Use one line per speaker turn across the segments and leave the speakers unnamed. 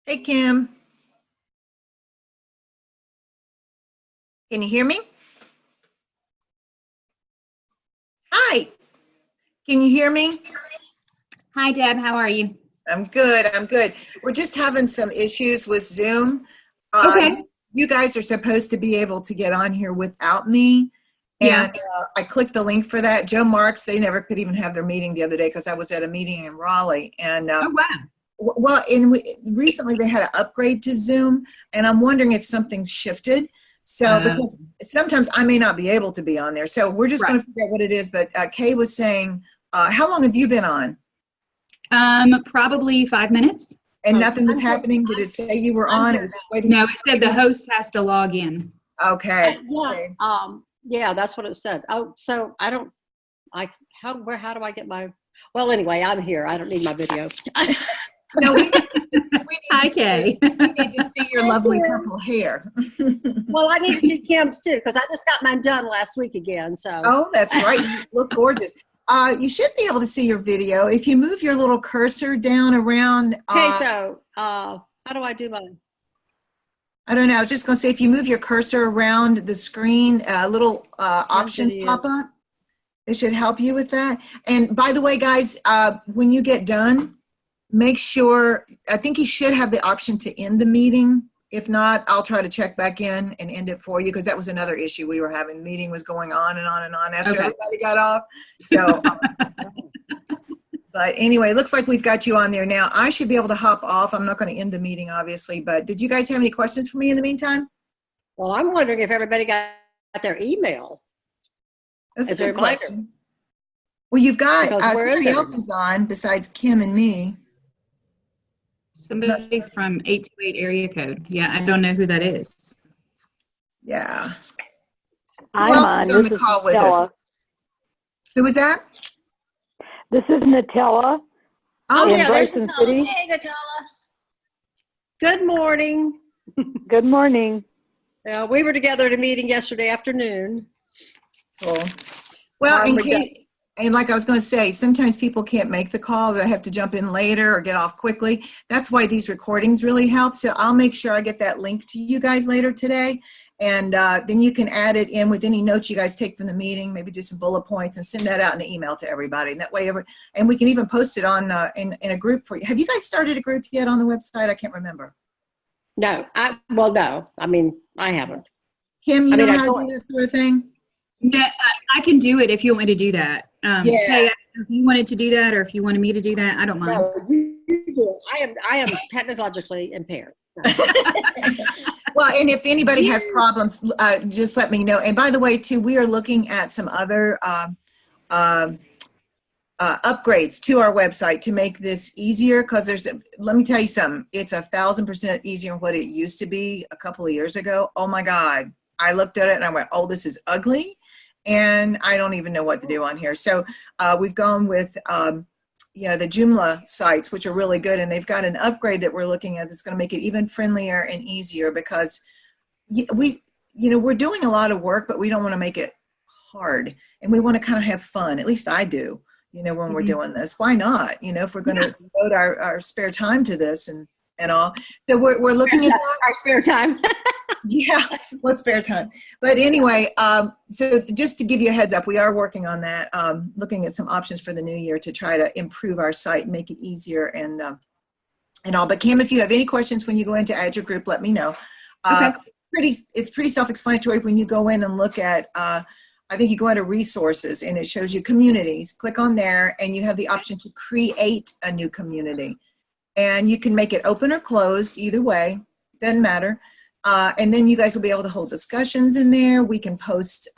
Hey, Kim. Can you hear me? Hi. Can you hear me?
Hi, Deb. How are you?
I'm good. I'm good. We're just having some issues with Zoom. Uh,
Okay.
you guys are supposed to be able to get on here without me.
Yeah.
And I clicked the link for that. Joe Marks, they never could even have their meeting the other day because I was at a meeting in Raleigh. And
Oh, wow.
well, recently they had an upgrade to Zoom, and I'm wondering if something's shifted. So because sometimes I may not be able to be on there, so we're just
Right.
going to figure out what it is. But Kay was saying, how long have you been on?
Probably 5 minutes.
And
Oh,
nothing was
I'm here.
happening. Did it say you were
I'm
on? It
here
was just waiting.
No, it said the host has to log in.
Okay.
Yeah,
Okay.
yeah, that's what it said. Oh, so I don't, how do I get my, well, anyway, I'm here. I don't need my video.
No, we
Hi,
need to see,
Kay.
we need to see your
Thank
lovely
you.
purple hair.
Well, I need to see Kim's too, because I just got mine done last week again, so.
Oh, that's right. You look gorgeous. You should be able to see your video if you move your little cursor down around.
Okay, so, how do I do mine?
I don't know. I was just going to say, if you move your cursor around the screen, little options
video.
pop up. It should help you with that. And by the way, guys, when you get done, make sure, I think you should have the option to end the meeting. If not, I'll try to check back in and end it for you, because that was another issue we were having. The meeting was going on and on and on after
Okay.
everybody got off. So, but anyway, it looks like we've got you on there now. I should be able to hop off. I'm not going to end the meeting, obviously, but did you guys have any questions for me in the meantime?
Well, I'm wondering if everybody got their email.
That's a
Is there
good
a reminder?
question. Well, you've got
Because where is
somebody else
everybody?
is on besides Kim and me.
Somebody from 828 area code. Yeah, I don't know who that is.
Yeah.
I'm
else
on.
is on
This
the
is
call with us?
Nutella.
Who was that?
This is Nutella
Oh,
in
yeah, there's
Bryson
Nutella.
City.
Hey, Nutella. Good morning.
Good morning.
We were together at a meeting yesterday afternoon.
cool. Well, in
We're done.
case, and like I was going to say, sometimes people can't make the call. They have to jump in later or get off quickly. That's why these recordings really help. So I'll make sure I get that link to you guys later today. And then you can add it in with any notes you guys take from the meeting, maybe do some bullet points and send that out in an email to everybody. And that way, and we can even post it on in a group for you. Have you guys started a group yet on the website? I can't remember.
No, no. I mean, I haven't.
Kim, you
I mean,
know
I
how to
joined.
do this sort of thing?
Yeah, I can do it if you want me to do that.
Yeah.
Kay, if you wanted to do that or if you wanted me to do that, I don't mind.
No, you do it. I am technologically impaired.
Well, and if anybody has problems, just let me know. And by the way, too, we are looking at some other upgrades to our website to make this easier, because let me tell you something, it's 1,000% easier than what it used to be a couple of years ago. Oh my God. I looked at it and I went, oh, this is ugly. And I don't even know what to do on here. So we've gone with, the Joomla sites, which are really good. And they've got an upgrade that we're looking at that's going to make it even friendlier and easier, because we're doing a lot of work, but we don't want to make it hard. And we want to kind of have fun. At least I do, when we're doing this. Why not? If we're going to devote our spare time to this and all. So we're looking at that.
Our spare time.
Yeah, what spare time? But anyway, so just to give you a heads up, we are working on that, looking at some options for the new year to try to improve our site and make it easier and all. But Kim, if you have any questions when you go in to add your group, let me know.
Okay.
It's pretty self-explanatory when you go in and look at, I think you go into resources and it shows you communities. Click on there and you have the option to create a new community. And you can make it open or closed, either way, doesn't matter. And then you guys will be able to hold discussions in there. We can post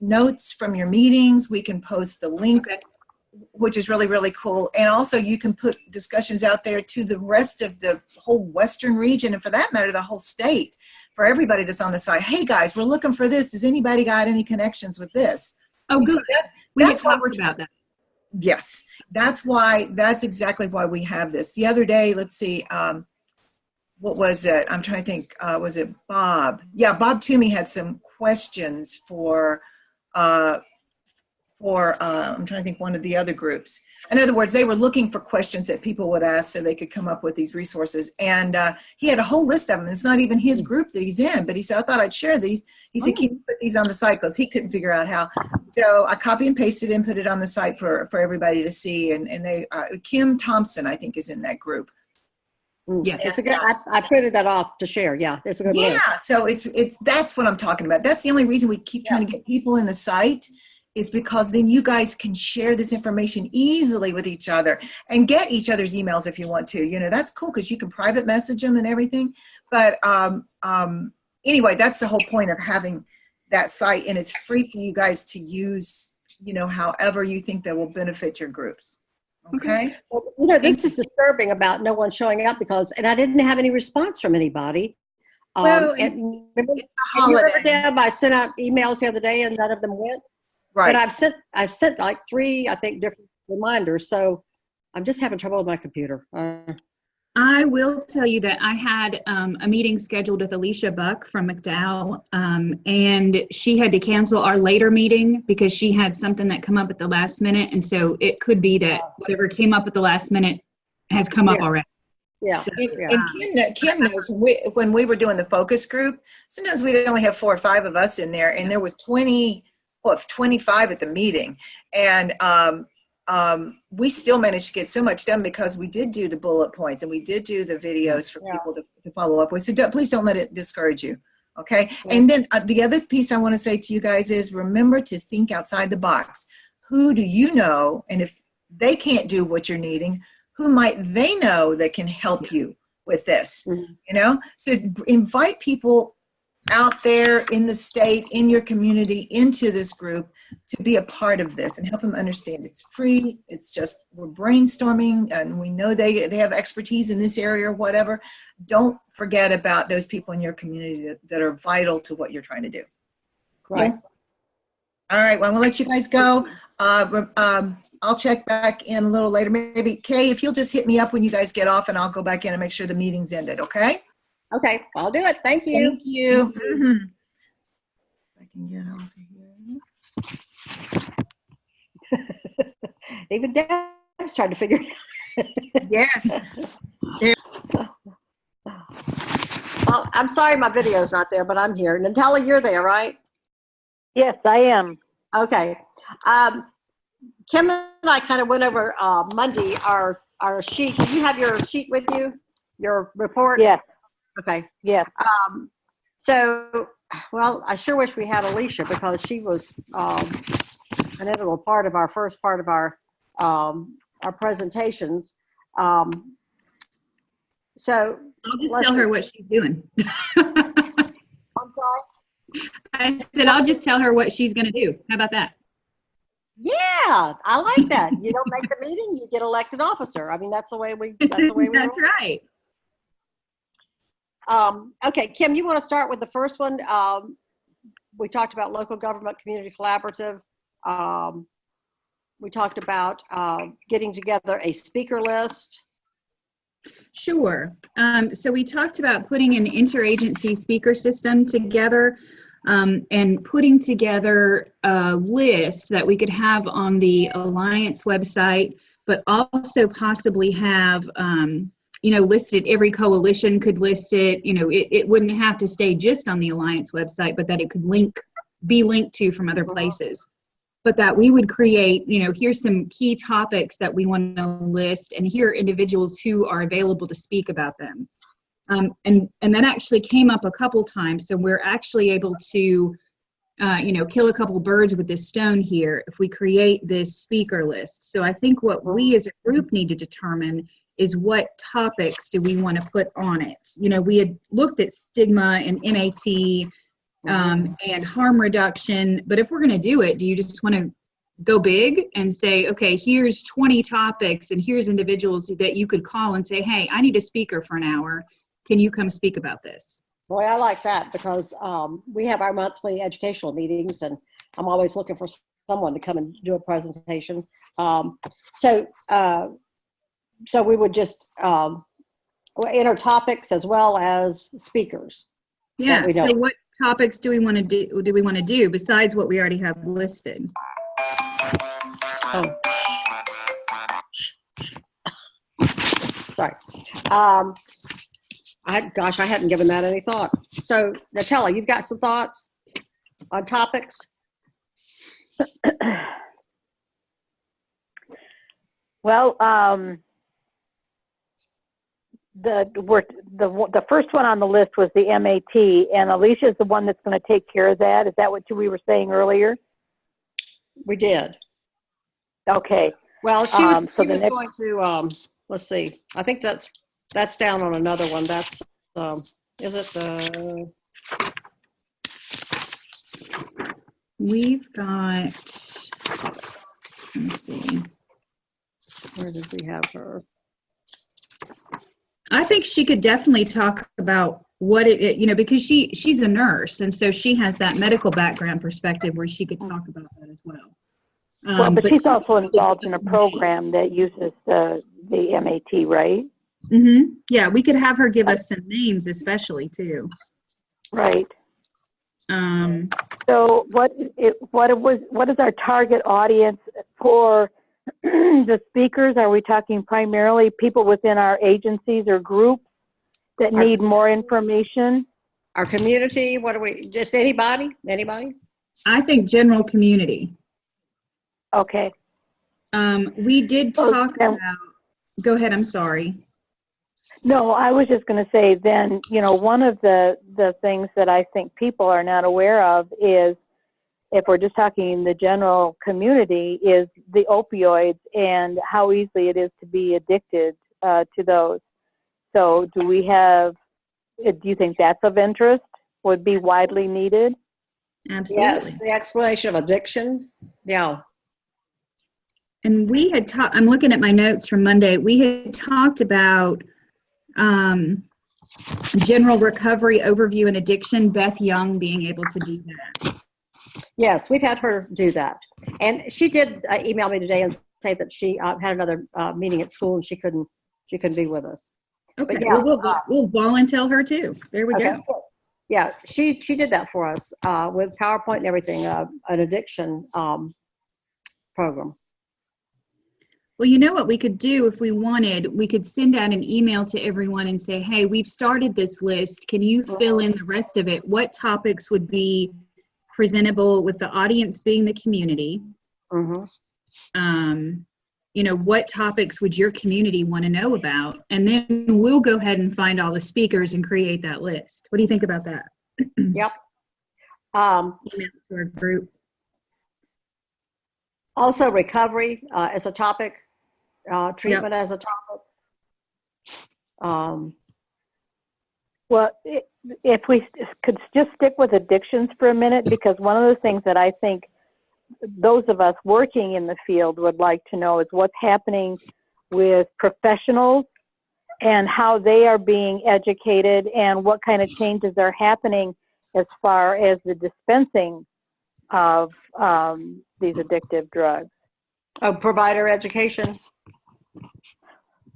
notes from your meetings. We can post the link, which is really, really cool. And also you can put discussions out there to the rest of the whole Western region, and for that matter, the whole state, for everybody that's on the site. Hey guys, we're looking for this. Does anybody got any connections with this?
Oh, good.
That's
what
what we're
about that.
Yes, that's exactly why we have this. The other day, let's see, what was it? I'm trying to think. Was it Bob? Yeah, Bob Toomey had some questions for I'm trying to think, one of the other groups. In other words, they were looking for questions that people would ask so they could come up with these resources. And he had a whole list of them. It's not even his group that he's in, but he said, I thought I'd share these. He said, can you put these on the site? Because he couldn't figure out how. So I copy and pasted and put it on the site for everybody to see. And they, Kim Thompson, I think, is in that group.
Yeah.
It's a good, I printed that off to share. Yeah, it's a good list.
Yeah, so it's that's what I'm talking about. That's the only reason we keep trying to get people in the site, is because then you guys can share this information easily with each other and get each other's emails if you want to. You know, that's cool because you can private message them and everything. But anyway, that's the whole point of having that site, and it's free for you guys to use, you know, however you think that will benefit your groups. Okay?
Well, you know, this is disturbing about no one showing up and I didn't have any response from anybody.
Well,
and remember,
it's a holiday.
Deb, I sent out emails the other day and none of them went.
Right.
But I've sent like 3, I think, different reminders. So I'm just having trouble with my computer.
I will tell you that I had a meeting scheduled with Alicia Buck from McDowell, and she had to cancel our later meeting because she had something that come up at the last minute. And so it could be that whatever came up at the last minute has come up already.
Yeah.
And Kim knows when we were doing the focus group, sometimes we'd only have 4 or 5 of us in there, and there was 25 at the meeting. And we still managed to get so much done because we did do the bullet points and we did do the videos for people to follow up with. So please don't let it discourage you. Okay. Yeah. And then the other piece I want to say to you guys is, remember to think outside the box. Who do you know? And if they can't do what you're needing, who might they know that can help you with this? Mm-hmm. You know, so invite people out there in the state, in your community, into this group to be a part of this and help them understand it's free. It's just, we're brainstorming and we know they have expertise in this area or whatever. Don't forget about those people in your community that are vital to what you're trying to do.
Right.
Okay? All right, well, we'll let you guys go. I'll check back in a little later. Maybe, Kay, if you'll just hit me up when you guys get off and I'll go back in and make sure the meeting's ended, okay?
Okay, I'll do it. Thank you.
Thank you. Mm-hmm. I can get off of here.
Even Deb's trying to figure it out.
Yes.
Well, I'm sorry my video's not there, but I'm here. Natalia, you're there, right?
Yes, I am.
Okay. Kim and I kind of went over Monday our sheet. Do you have your sheet with you? Your report?
Yes.
Okay.
Yes.
So, well, I sure wish we had Alicia because she was an integral part of our first part of our presentations. So
I'll just tell her what she's doing.
I'm sorry?
I said, I'll just tell her what she's going to do. How about that?
Yeah, I like that. You don't make the meeting, you get elected officer. I mean, that's the way we
That's
roll.
right.
Okay, Kim, you want to start with the first one? We talked about local government community collaborative. We talked about getting together a speaker list.
Sure. So we talked about putting an interagency speaker system together and putting together a list that we could have on the Alliance website, but also possibly have listed, every coalition could list it. It wouldn't have to stay just on the Alliance website, but that it could be linked to from other places. But that we would create, here's some key topics that we want to list, and here are individuals who are available to speak about them. And that actually came up a couple times. So we're actually able to, kill a couple birds with this stone here if we create this speaker list. So I think what we as a group need to determine is what topics do we want to put on it. We had looked at stigma and MAT and harm reduction, but if we're going to do it, do you just want to go big and say, okay, here's 20 topics and here's individuals that you could call and say, hey, I need a speaker for an hour. Can you come speak about this?
Boy, I like that because we have our monthly educational meetings and I'm always looking for someone to come and do a presentation. So we would just enter topics as well as speakers.
Yeah, so what topics do we want to do besides what we already have listed?
Oh, sorry. Gosh, I hadn't given that any thought. So, Nutella, you've got some thoughts on topics?
Well, the first one on the list was the MAT, and Alicia's the one that's going to take care of that. Is that what we were saying earlier?
We did.
Okay.
Well, she was
So
going to, let's see. I think that's down on another one. That's, is it the,
We've got, let me see.
where did we have her?
I think she could definitely talk about what it because she's a nurse, and so she has that medical background perspective where she could talk about that as well.
but she's also involved in a program that uses the MAT, right?
Mm-hmm. Yeah, we could have her give us some names, especially too.
Right.
So
what is our target audience for the speakers? Are we talking primarily people within our agencies or groups that need more information?
Our community, just anybody? Anybody?
I think general community.
Okay.
We did talk about, go ahead, I'm sorry.
No, I was just going to say then, one of the things that I think people are not aware of is, if we're just talking the general community, is the opioids and how easily it is to be addicted to those. So do you think that's of interest, would be widely needed?
Absolutely.
Yes, the explanation of addiction. Yeah.
And we had talked, I'm looking at my notes from Monday, we had talked about general recovery overview and addiction, Beth Young being able to do that.
Yes, we've had her do that. And she did email me today and say that she had another meeting at school and she couldn't be with us.
Okay,
yeah,
we'll volunteer her too. There we go.
Yeah, she did that for us with PowerPoint and everything, an addiction program.
Well, you know what we could do if we wanted, we could send out an email to everyone and say, hey, we've started this list. Can you fill in the rest of it? What topics would be presentable with the audience being the community? What topics would your community want to know about? And then we'll go ahead and find all the speakers and create that list. What do you think about that?
Yep.
Email to our group.
Also, recovery as a topic, treatment as a topic.
Well, if we could just stick with addictions for a minute, because one of the things that I think those of us working in the field would like to know is what's happening with professionals and how they are being educated and what kind of changes are happening as far as the dispensing of these addictive drugs.
Oh, provider education.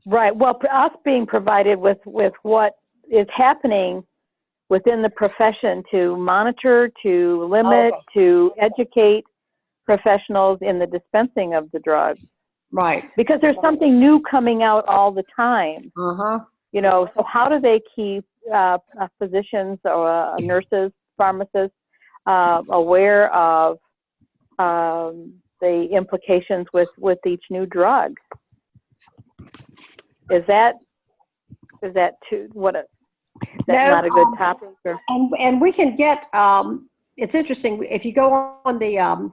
Right. Well, us being provided with what is happening within the profession to monitor, to limit, to educate professionals in the dispensing of the drugs.
Right.
Because there's something new coming out all the time. So how do they keep physicians or nurses, pharmacists aware of the implications with each new drug? Is that not a good topic? Or?
And we can get it's interesting if you go on the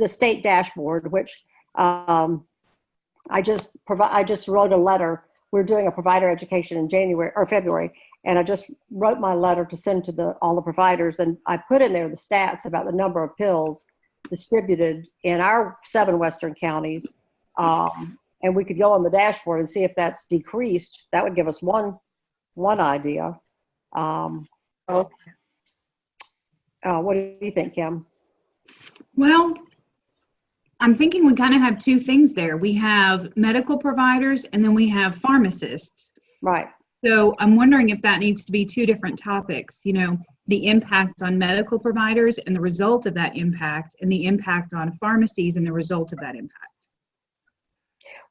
state dashboard, which I just wrote a letter. We're doing a provider education in January or February, and I just wrote my letter to send to all the providers, and I put in there the stats about the number of pills distributed in our 7 western counties, and we could go on the dashboard and see if that's decreased. That would give us one idea. What do you think, Kim?
Well, I'm thinking we kind of have two things there. We have medical providers and then we have pharmacists.
Right.
So I'm wondering if that needs to be two different topics, the impact on medical providers and the result of that impact, and the impact on pharmacies and the result of that impact.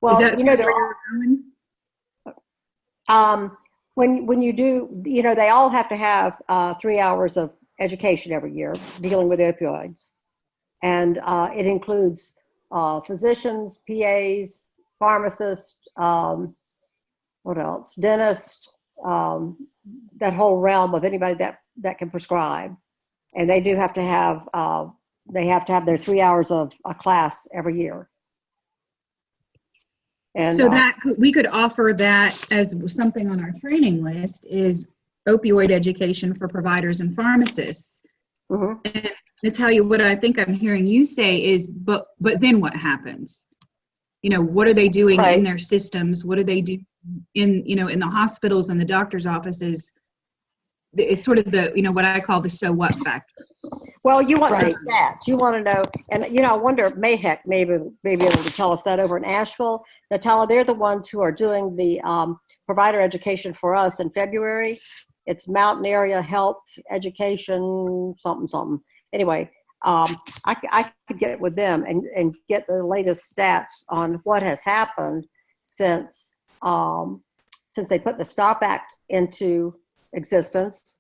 Well,
Is that
you know,
where you're going?
when you do, you know, they all have to have 3 hours of education every year dealing with opioids. And it includes physicians, PAs, pharmacists, what else? Dentists, that whole realm of anybody that can prescribe. And they do have to have, their 3 hours of a class every year. And
So that we could offer that as something on our training list is opioid education for providers and pharmacists.
mhm.
And to tell you what I think I'm hearing you say is, but then what happens? You know, what are they doing in
Right.
their systems? What do they do in, you know, in the hospitals and the doctor's offices? It's sort of the, you know, what I call the so what factor.
Well, you want
Right.
some stats. You want to know, and you know, I wonder if Mayhec may be able to tell us that over in Asheville. Natalia, they're the ones who are doing the provider education for us in February. It's Mountain Area Health Education, something, something. Anyway, I could get with them and get the latest stats on what has happened since they put the STOP Act into existence.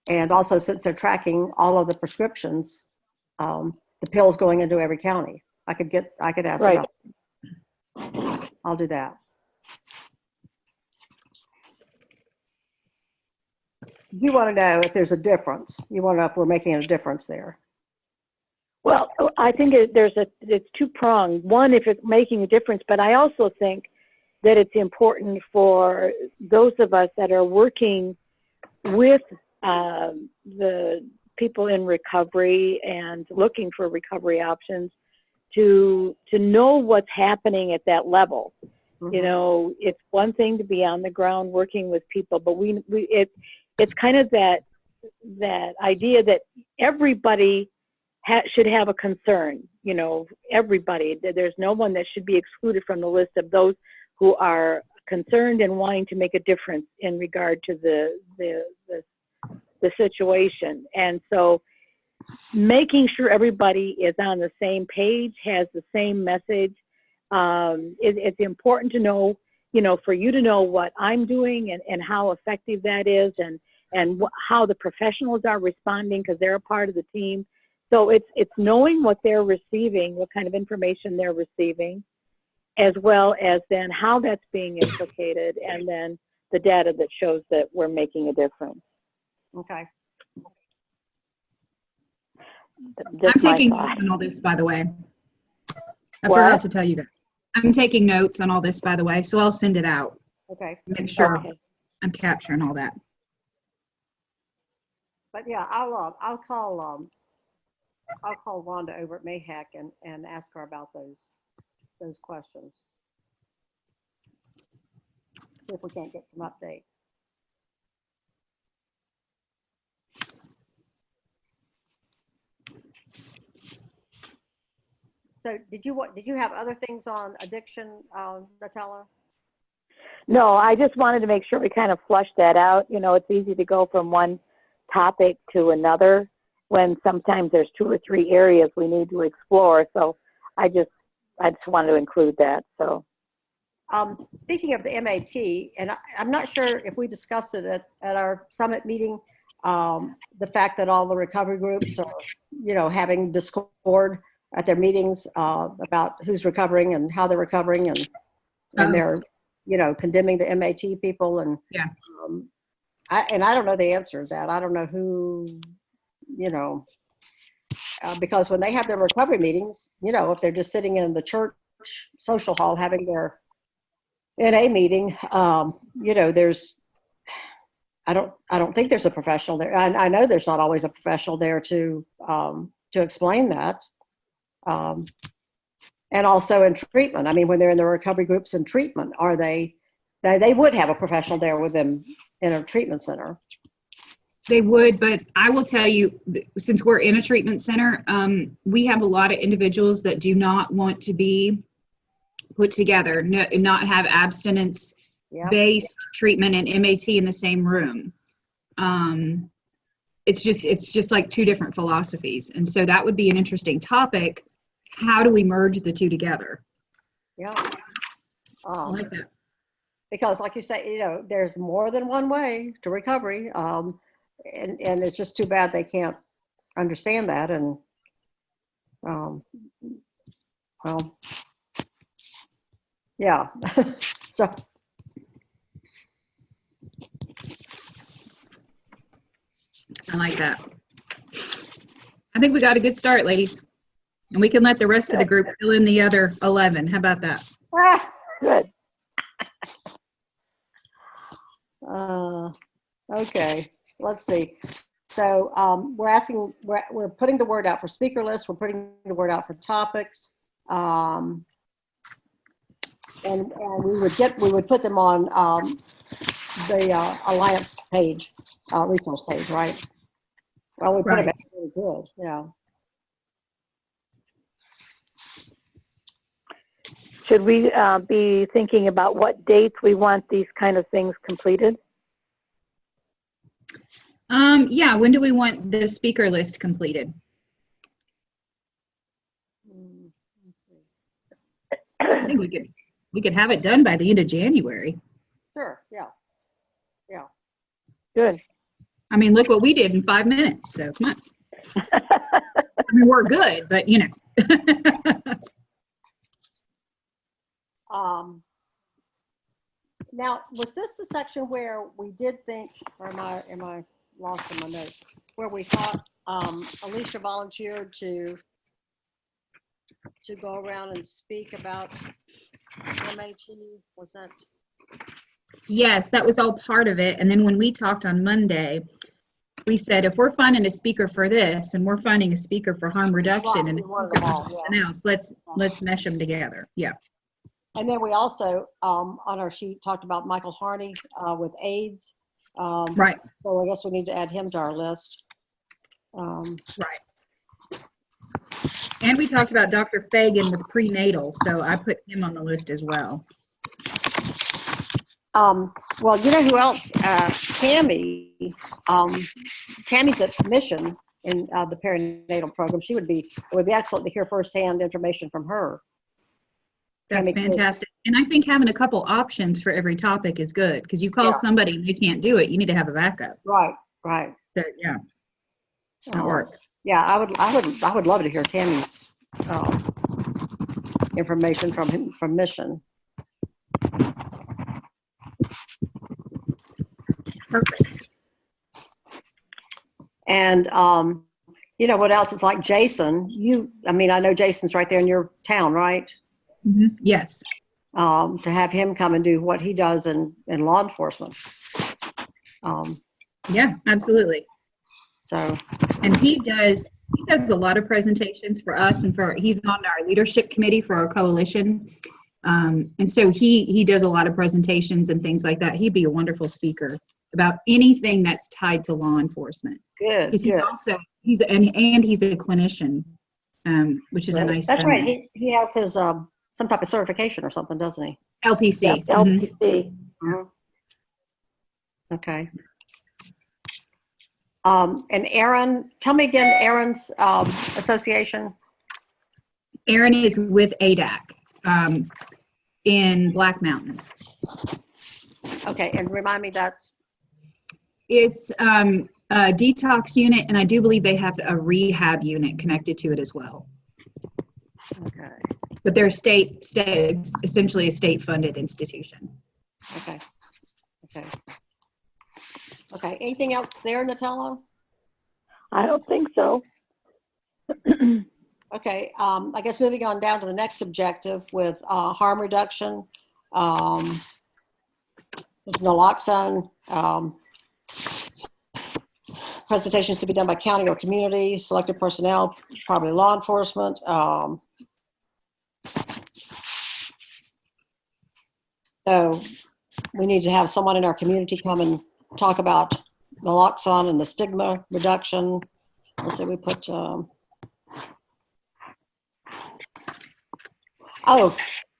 And also, since they're tracking all of the prescriptions, the pills going into every county, I could ask
Right.
about. I'll do that. You want to know if there's a difference. You want to know if we're making a difference there.
Well, I think it's two-pronged. One, if it's making a difference, but I also think that it's important for those of us that are working with the people in recovery and looking for recovery options to know what's happening at that level.
Mhm.
You know, it's one thing to be on the ground working with people, but it's kind of that idea that everybody should have a concern. You know, everybody. There's no one that should be excluded from the list of those who are concerned and wanting to make a difference in regard to the situation. And so making sure everybody is on the same page, has the same message. It's important to know, you know, for you to know what I'm doing and how effective that is, and how the professionals are responding, because they're a part of the team. So it's knowing what they're receiving, what kind of information they're receiving, as well as then how that's being implicated, and then the data that shows that we're making a difference.
Okay.
Just
I'm
my
taking
thought.
notes on all this, by the way. I
What?
forgot to tell you that. I'm taking notes on all this, by the way, so I'll send it out.
Okay.
Make sure
Okay.
I'm capturing all that.
But yeah, I'll call Rhonda over at Mayhec and ask her about those questions. See if we can't get some update. So did you have other things on addiction, Natalia?
No, I just wanted to make sure we kind of flush that out. You know, it's easy to go from one topic to another when sometimes there's 2 or 3 areas we need to explore. So I just wanted to include that. So.
Speaking of the MAT, and I'm not sure if we discussed it at our summit meeting, the fact that all the recovery groups are, you know, having discord at their meetings about who's recovering and how they're recovering, and they're, you know, condemning the MAT people, and
Yeah.
I don't know the answer to that. I don't know who, you know, because when they have their recovery meetings, you know, if they're just sitting in the church social hall having their NA meeting, you know, I don't think there's a professional there. I know there's not always a professional there to explain that. And also in treatment. I mean, when they're in the recovery groups in treatment, they would have a professional there with them in a treatment center.
They would, but I will tell you, since we're in a treatment center, we have a lot of individuals that do not want to be put together, not have abstinence-based treatment and MAT in the same room. It's just like 2 different philosophies. And so that would be an interesting topic. How do we merge the 2 together?
Yeah.
I like that.
Because like you say, you know, there's more than one way to recovery. And it's just too bad they can't understand that. And, well, yeah. So,
I like that. I think we got a good start, ladies. And we can let the rest of the group fill in the other 11. How about that?
Good.
Okay, let's see. So we're putting the word out for speaker lists. We're putting the word out for topics. And we would put them on the Alliance page, resource page, right? Well, we put them really good, yeah.
Should we be thinking about what dates we want these kind of things completed?
Yeah, when do we want the speaker list completed? I think we could have it done by the end of January.
Sure, yeah.
Good.
I mean, look what we did in 5 minutes, so come on. I mean, we're good, but you know.
Now, was this the section where we did think, or am I lost in my notes, where we thought Alicia volunteered to go around and speak about MAT? Was that?
Yes, that was all part of it. And then when we talked on Monday, we said, if we're finding a speaker for this and we're finding a speaker for harm reduction
Right,
and
we wanted them all,
something else, let's mesh them together. Yeah.
And then we also, on our sheet, talked about Michael Harney with AIDS.
Right.
So I guess we need to add him to our list.
Right. And we talked about Dr. Fagan with prenatal, so I put him on the list as well.
Well, you know who else? Tammy. Tammy's at Mission in the perinatal program. It would be excellent to hear firsthand information from her.
That's fantastic. And I think having a couple options for every topic is good, because you call somebody and they can't do it, you need to have a backup.
Right.
So yeah, that works.
Yeah, I would love to hear Tammy's information from Mission.
Perfect.
And you know what else? It's like Jason. I know Jason's right there in your town, right?
Mm-hmm. Yes.
To have him come and do what he does in law enforcement.
Yeah, absolutely.
So.
And he does a lot of presentations for us, and he's on our leadership committee for our coalition. And so he does a lot of presentations and things like that. He'd be a wonderful speaker about anything that's tied to law enforcement.
Good.
He's a clinician, which is a nice.
That's right. He has his some type of certification or something, doesn't he?
LPC.
Yep, LPC.
Mm-hmm. Okay. And Aaron, tell me again, Aaron's association.
Aaron is with ADAC in Black Mountain.
Okay, and remind me that's.
It's a detox unit, and I do believe they have a rehab unit connected to it as well.
Okay.
But they're essentially a state-funded institution.
Okay. Anything else there, Nutella?
I don't think so.
Okay. I guess moving on down to the next objective with harm reduction, naloxone. Presentations to be done by county or community, selected personnel, probably law enforcement. So we need to have someone in our community come and talk about naloxone and the stigma reduction. Let's see, we put,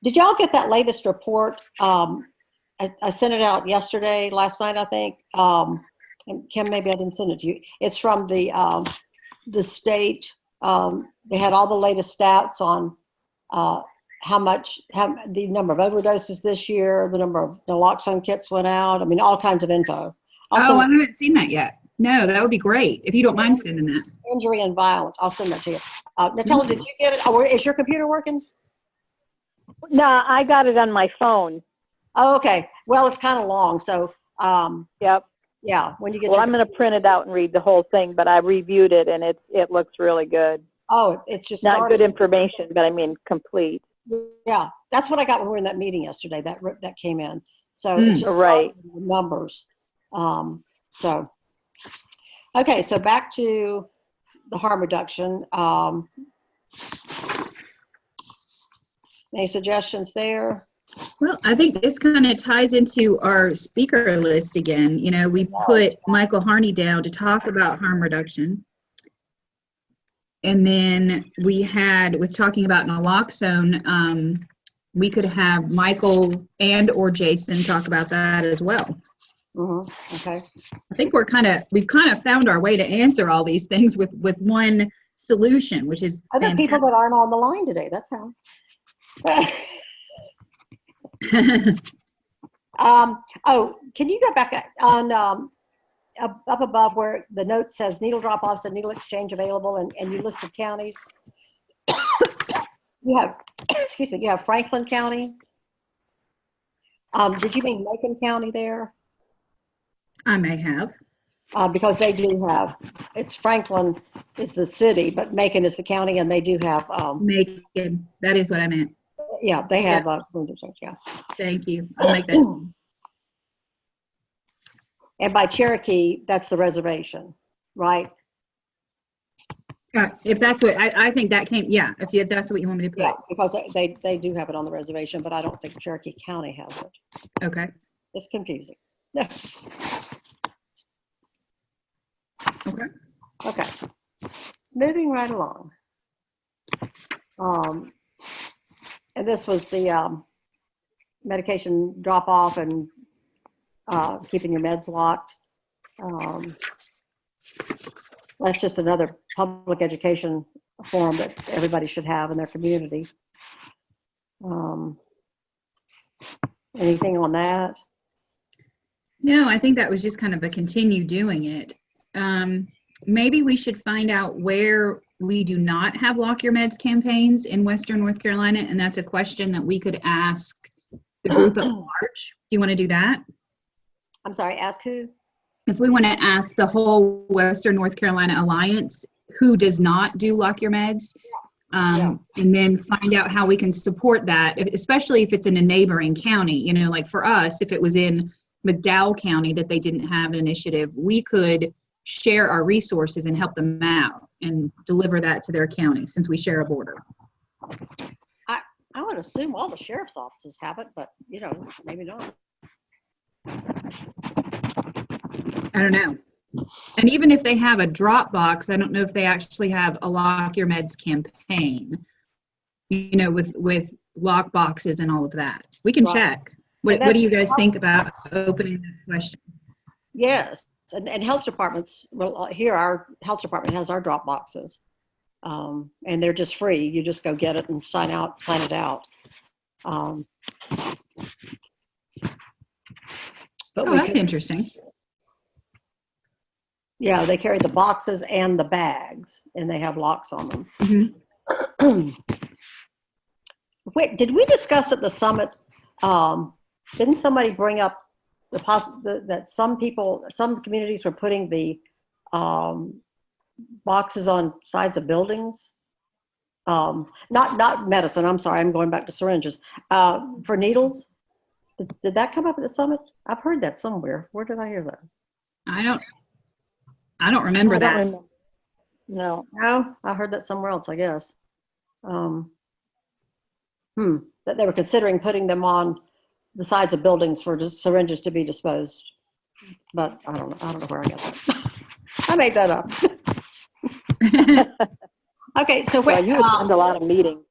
did y'all get that latest report? I sent it out last night, I think. And Kim, maybe I didn't send it to you. It's from the state. They had all the latest stats on how the number of overdoses this year, the number of naloxone kits went out. I mean, all kinds of info. Also,
Oh, I haven't seen that yet. No, that would be great if you don't mind sending that.
injury and violence. I'll send that to you. Nutella, did you get it? Oh, is your computer working?
No, I got it on my phone.
Oh, okay. Well, it's kind of long, so
Yep.
yeah. When you get
Well, I'm going to print it out and read the whole thing, but I reviewed it and it looks really good.
it's just
Not
started.
good information, but I mean complete.
Yeah, that's what I got when we were in that meeting yesterday. That came in. So it's just
Right.
the numbers. So okay, so back to the harm reduction. Any suggestions there?
Well, I think this kind of ties into our speaker list again. You know, we put Michael Harney down to talk about harm reduction. And then we had, with talking about naloxone, we could have Michael and or Jason talk about that as well.
Okay.
I think we've kind of found our way to answer all these things with one solution, which is
Other people that aren't on the line today, that's how. Can you go back on up above where the note says needle drop-offs and needle exchange available, and you listed counties? You have, excuse me, you have Franklin County. Did you mean Macon County there?
I may have.
Because they do have, it's Franklin is the city, but Macon is the county, and they do have,
Macon. That is what I meant.
yeah, they have, yeah.
Thank you. I'll make that.
And by Cherokee, that's the reservation, right?
If that's what, I think that came, yeah, if that's what you want me to put.
Yeah, because they do have it on the reservation, but I don't think Cherokee County has it.
Okay.
It's confusing.
Okay.
Okay. Moving right along. And this was the medication drop off and keeping your meds locked. That's just another public education forum that everybody should have in their community. Anything on that?
No, I think that was just kind of a continue doing it. Maybe we should find out where we do not have Lock Your Meds campaigns in Western North Carolina, and that's a question that we could ask the group at large. Do you want to do that?
I'm sorry, ask who?
If we want to ask the whole Western North Carolina Alliance who does not do Lock Your Meds, and then find out how we can support that, especially if it's in a neighboring county. You know, like for us, if it was in McDowell County that they didn't have an initiative, we could share our resources and help them out and deliver that to their county since we share a border.
I would assume all the sheriff's offices have it, but you know, maybe not.
I don't know. And even if they have a Dropbox, I don't know if they actually have a Lock Your Meds campaign, you know, with lock boxes and all of that. We can check. What do you guys think about opening that question?
Yes, and health departments, well, here our health department has our drop boxes, and they're just free. You just go get it and sign it out. But
that's interesting.
Yeah, they carry the boxes and the bags, and they have locks on them.
Mm-hmm.
Wait, did we discuss at the summit? Didn't somebody bring up that some communities were putting the boxes on sides of buildings? Not medicine. I'm sorry, I'm going back to syringes. For needles. Did that come up at the summit? I've heard that somewhere. Where did I hear that?
I don't remember that.
No.
No, I heard that somewhere else, I guess. That they were considering putting them on the sides of buildings for just syringes to be disposed. But I don't know where I got that. I made that up. Okay, so where
You attend a lot of meetings.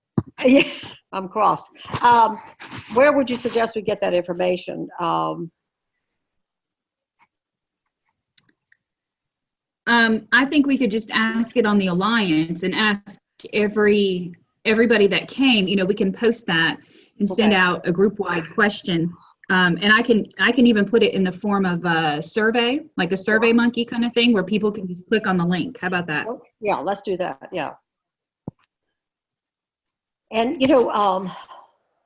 Yeah, I'm crossed. Where would you suggest we get that information?
I think we could just ask it on the Alliance and ask every everybody that came, we can post that and send
Okay.
out a group-wide question. And I can even put it in the form of a survey, like a Survey Monkey kind of thing, where people can just click on the link. How about that?
Yeah, let's do that. Yeah. And,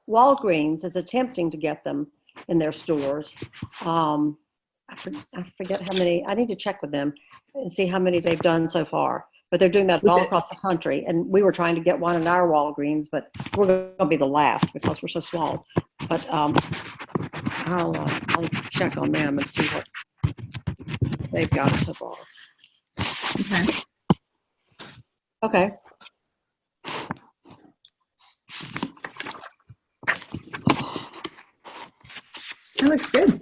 Walgreens is attempting to get them in their stores. I forget how many, I need to check with them and see how many they've done so far. But they're doing that all across the country. And we were trying to get one in our Walgreens, but we're going to be the last because we're so small. But I'll check on them and see what they've got so far.
Okay.
Okay.
That looks good.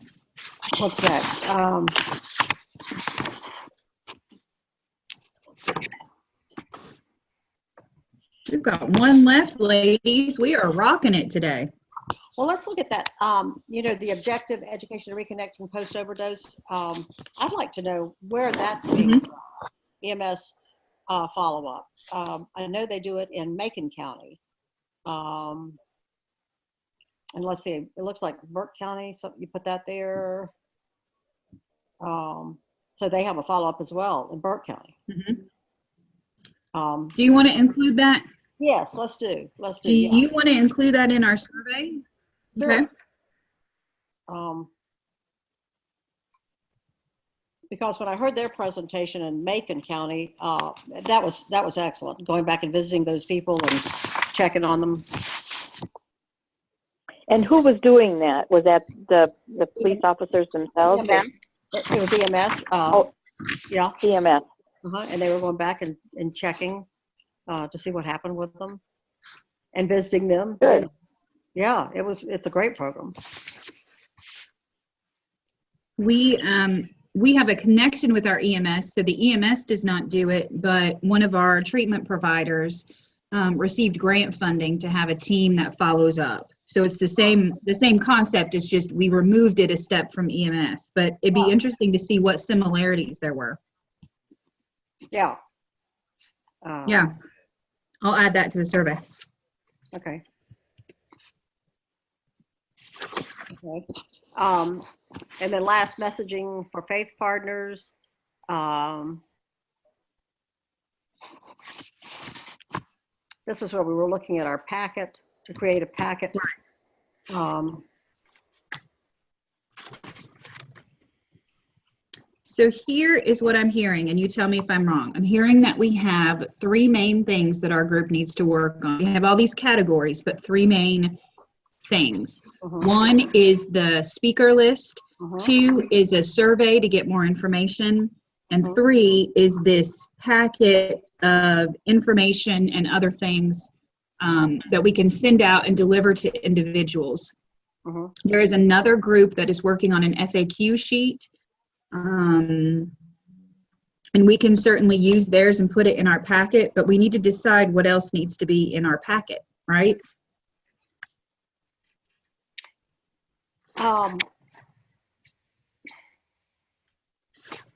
What's that?
We've got one left, ladies. We are rocking it today.
Well, let's look at that. The objective education and reconnecting post overdose. I'd like to know where that's being done. EMS follow up. I know they do it in Macon County. And let's see, it looks like Burke County. So you put that there. So they have a follow up as well in Burke County.
Mm-hmm. Do you want to include that?
Yes, let's do.
Do you want to include that in our survey?
Sure.
Okay.
Because when I heard their presentation in Macon County, that was excellent. Going back and visiting those people and checking on them.
And who was doing that? Was that the police officers themselves?
EMS. It was EMS. Yeah.
EMS.
And they were going back and checking to see what happened with them and visiting them.
Good.
Yeah, it's a great program.
We have a connection with our EMS, so the EMS does not do it, but one of our treatment providers received grant funding to have a team that follows up. So it's the same concept. It's just we removed it a step from EMS, but it'd be interesting to see what similarities there were.
Yeah.
Yeah, I'll add that to the survey.
Okay. Okay. And then last, messaging for faith partners. This is where we were looking at our packet to create a packet.
So here is what I'm hearing, and you tell me if I'm wrong. I'm hearing that we have 3 main things that our group needs to work on. We have all these categories, but 3 main things. 1 is the speaker list. 2 is a survey to get more information. And 3 is this packet of information and other things that we can send out and deliver to individuals. There is another group that is working on an FAQ sheet. And we can certainly use theirs and put it in our packet, but we need to decide what else needs to be in our packet, right?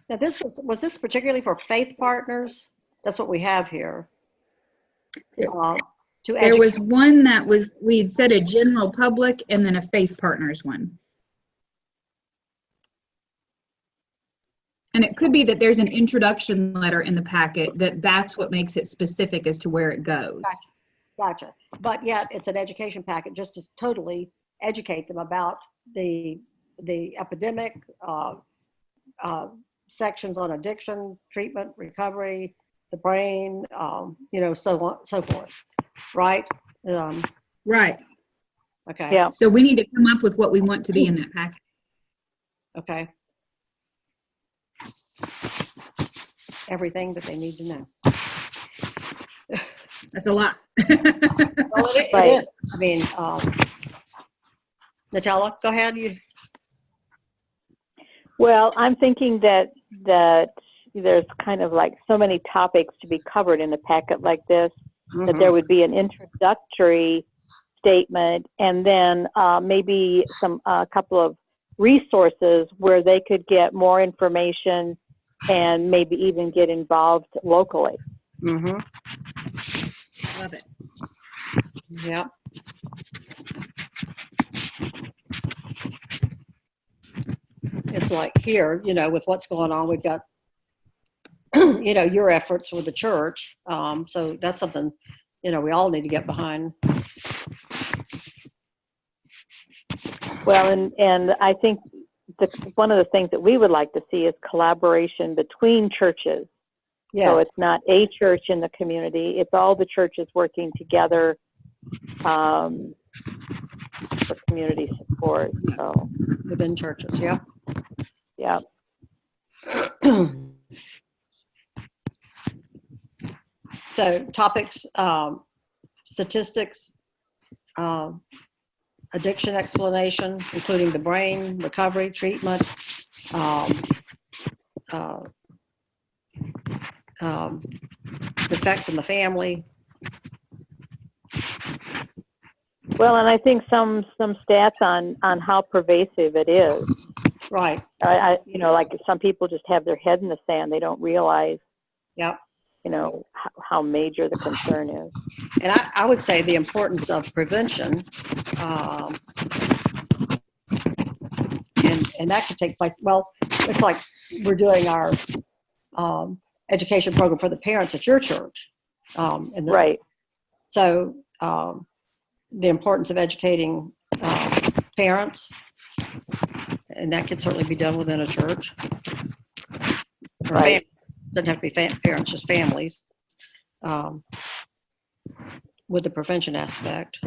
Now this was this particularly for faith partners? That's what we have here.
There was one that was, we had said a general public and then a faith partners one. And it could be that there's an introduction letter in the packet that's what makes it specific as to where it goes.
Gotcha. But yet it's an education packet just to totally educate them about the epidemic, sections on addiction, treatment, recovery, the brain, so on, so forth. Right?
Right.
Okay.
Yeah.
So we need to come up with what we want to be in that packet.
Okay. Everything that they need to know.
That's a lot.
Well, it
Right.
is. I mean, Nutella, go ahead.
Well, I'm thinking that there's kind of like so many topics to be covered in a packet like this, that there would be an introductory statement and then maybe a couple of resources where they could get more information and maybe even get involved locally.
Love it.
Yeah. It's like here, with what's going on, we've got, your efforts with the church. So that's something, we all need to get behind.
Well, and I think one of the things that we would like to see is collaboration between churches.
Yes.
So it's not a church in the community, it's all the churches working together for community support. So
Within churches, yeah.
yeah.
So topics, statistics, addiction explanation, including the brain, recovery, treatment, effects in the family.
Well, and I think some stats on how pervasive it is.
Right.
Like some people just have their head in the sand. They don't realize,
Yep.
how major the concern is.
And I would say the importance of prevention, and that could take place. Well, it's like we're doing our education program for the parents at your church.
Right.
So the importance of educating parents, and that could certainly be done within a church. Or
Right.
Doesn't have to be parents, just families, with the prevention aspect.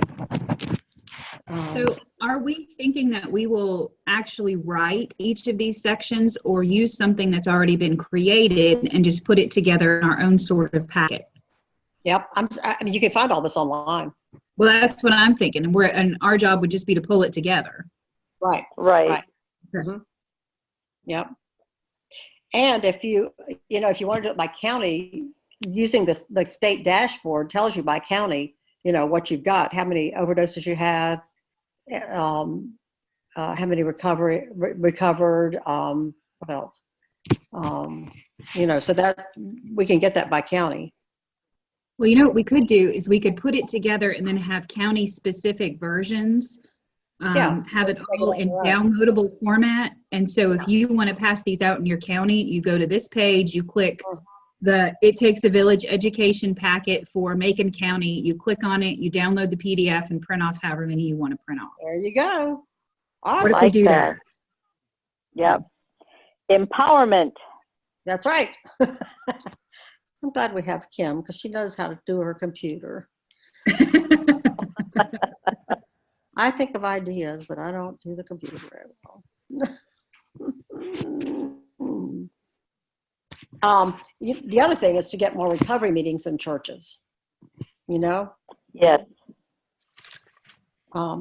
So are we thinking that we will actually write each of these sections or use something that's already been created and just put it together in our own sort of packet?
Yep. I mean, you can find all this online.
Well, that's what I'm thinking. And our job would just be to pull it together.
Right.
Right.
Mm-hmm. Yep. And if you want to do it by county, using the state dashboard tells you by county, what you've got, how many overdoses you have, how many recovered, what else? So that we can get that by county.
Well, what we could do is we could put it together and then have county specific versions. Have it all in downloadable format. And so if you want to pass these out in your county, you go to this page, you click It Takes a Village education packet for Macon County. You click on it, you download the PDF and print off however many you want to print off.
There you go. Awesome.
What if we do that?
Yep. Empowerment.
That's right. I'm glad we have Kim because she knows how to do her computer. I think of ideas, but I don't do the computer very well. The other thing is to get more recovery meetings in churches,
Yes.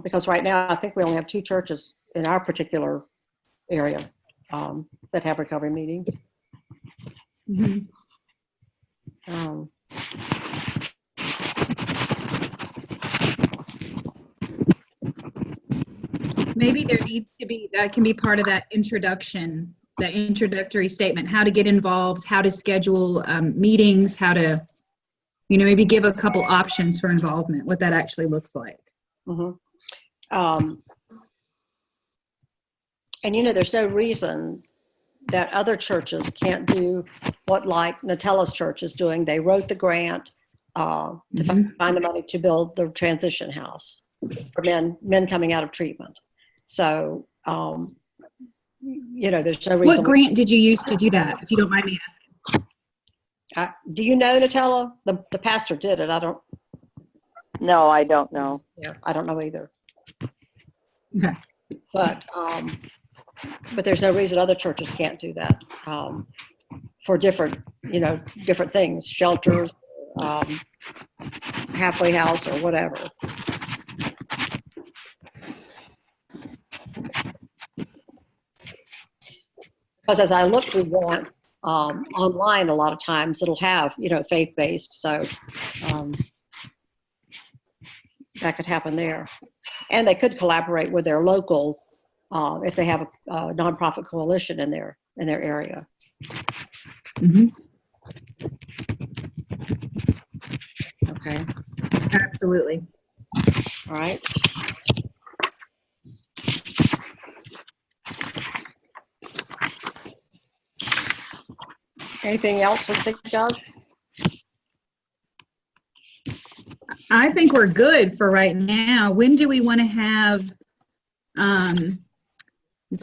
Because right now I think we only have 2 churches in our particular area that have recovery meetings.
Mhm. Maybe there needs to be, that can be part of that introductory statement, how to get involved, how to schedule meetings, how to, maybe give a couple options for involvement, what that actually looks like.
Mm-hmm. And there's no reason that other churches can't do what like Natella's church is doing. They wrote the grant to find the money to build the transition house for men coming out of treatment. So, there's no reason.
What grant did you use to do that, if you don't mind me asking?
Do you know Natella? The pastor did it. I don't.
No, I don't know.
Yeah, I don't know either.
Okay.
But there's no reason other churches can't do that for different things, shelters, halfway house, or whatever. Because as I look through grant online, a lot of times it'll have, faith-based. So that could happen there. And they could collaborate with their local, if they have a nonprofit coalition in their area.
Mm-hmm.
Okay.
Absolutely.
All right. Anything else we think, Judge?
I think we're good for right now. When do we want to have, I'm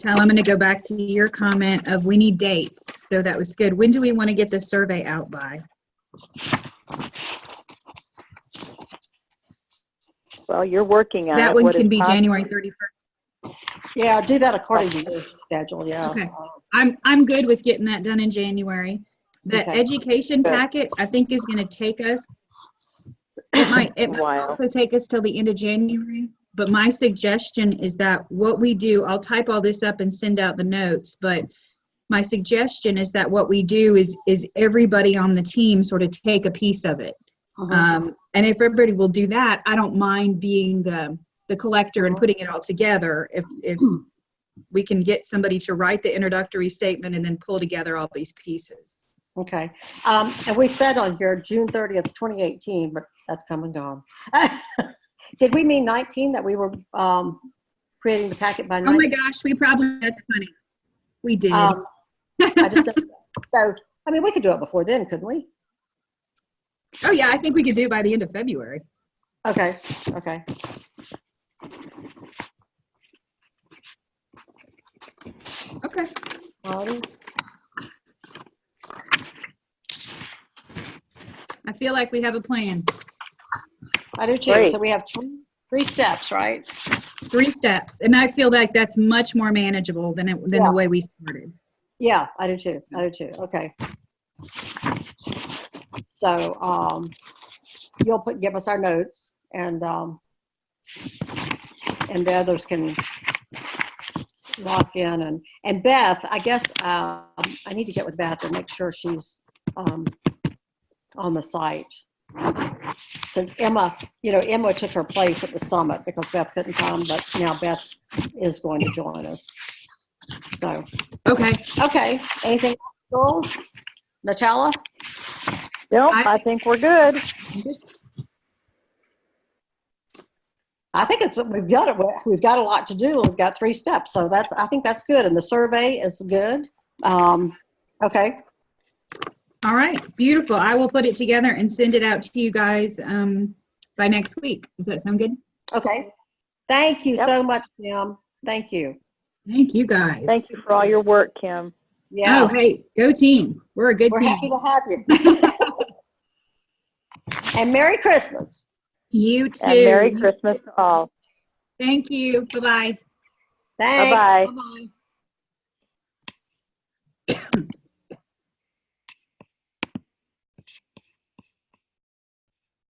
going to go back to your comment of we need dates. So that was good. When do we want to get the survey out by?
Well, you're working on it.
That one
What
can
is
be
possible-
January 31st.
Yeah, do that according to your schedule, yeah.
Okay. I'm good with getting that done in January. The
Okay.
education
Good.
packet, I think, is going to take us, it might
Wow.
also take us till the end of January. But my suggestion is that what we do, I'll type all this up and send out the notes, but my suggestion is that what we do is everybody on the team sort of take a piece of it. And if everybody will do that, I don't mind being the collector and putting it all together. If we can get somebody to write the introductory statement and then pull together all these pieces.
Okay. And we said on here June 30th, 2018, but that's come and gone. Did we mean 19, that we were creating the packet by 19?
Oh my gosh, we probably, that's funny. We did.
I just so, I mean, we could do it before then, couldn't we?
Oh yeah, I think we could do it by the end of February.
Okay, okay.
Okay.
Alrighty.
I feel like we have a plan.
I do too.
Great.
So we have three steps, right?
3 steps. And I feel like that's much more manageable than
Yeah.
the way we started.
Yeah, I do too. I do too. Okay. So you'll give us our notes, and the others can lock in. And Beth, I guess I need to get with Beth and make sure she's on the site. Since Emma took her place at the summit because Beth couldn't come, but now Beth is going to join us. So,
Okay.
okay. Anything else, Natalia?
Nope,
I-
I think we're good.
I think we've got a lot to do. We've got 3 steps, so I think that's good. And the survey is good. Okay.
All right. Beautiful. I will put it together and send it out to you guys by next week. Does that sound good?
Okay. Thank you
Yep.
so much, Kim. Thank you.
Thank you guys.
Thank you for all your work, Kim.
Yeah.
Oh, hey, go team. We're a good
We're
team.
happy to have you. And Merry Christmas.
You too.
And Merry Christmas to all.
Thank you. Bye-bye.
Thanks.
Bye-bye.
Bye-bye.